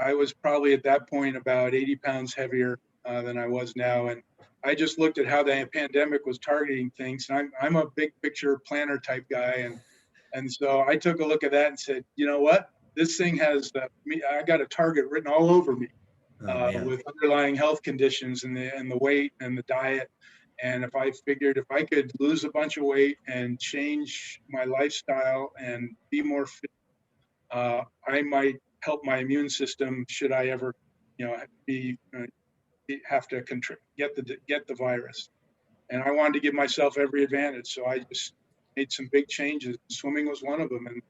I was probably at that point about 80 pounds heavier than I was now. And I just looked at how the pandemic was targeting things. And I'm a big picture planner type guy. And so I took a look at that and said, you know what? This thing has me. I got a target written all over me Oh man. with underlying health conditions and the weight and the diet. And if I figured if I could lose a bunch of weight and change my lifestyle and be more fit, I might help my immune system should I ever, be have to get the virus. And I wanted to give myself every advantage, so I just made some big changes. Swimming was one of them, and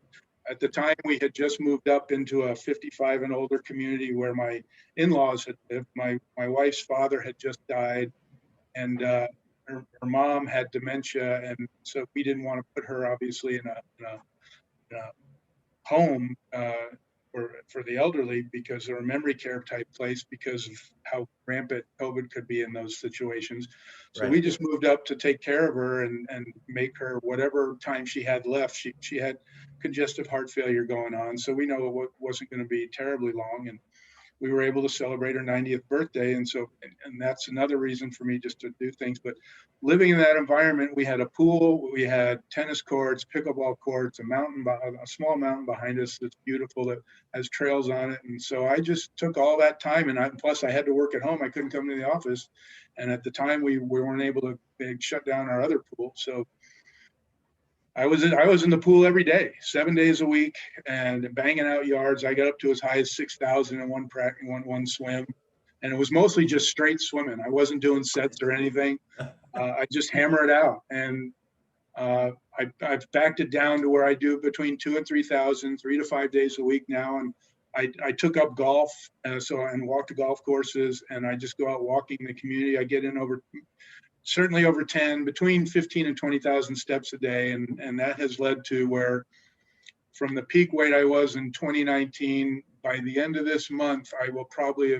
at the time we had just moved up into a 55 and older community where my in-laws had lived. My wife's father had just died, and her mom had dementia, and so we didn't want to put her obviously in a home for the elderly because they're a memory care type place because of how rampant COVID could be in those situations. So we Right. just moved up to take care of her and make her whatever time she had left. She had congestive heart failure going on, so we know it wasn't going to be terribly long, and we were able to celebrate her 90th birthday. And so, and that's another reason for me just to do things. But living in that environment, we had a pool, we had tennis courts, pickleball courts, a small mountain behind us that's beautiful that has trails on it. And so I just took all that time, and plus I had to work at home. I couldn't come to the office. And at the time we weren't able to, they shut down our other pool. So I was in the pool every day, 7 days a week, and banging out yards. I got up to as high as 6,000 in one swim, and it was mostly just straight swimming. I wasn't doing sets or anything. I just hammer it out, and I've backed it down to where I do between 2 and 3,000, 3 to 5 days a week now, and I took up golf, and walk to golf courses, and I just go out walking the community. I get in certainly over 10, between 15 and 20,000 steps a day. And that has led to where from the peak weight I was in 2019, by the end of this month, I will probably have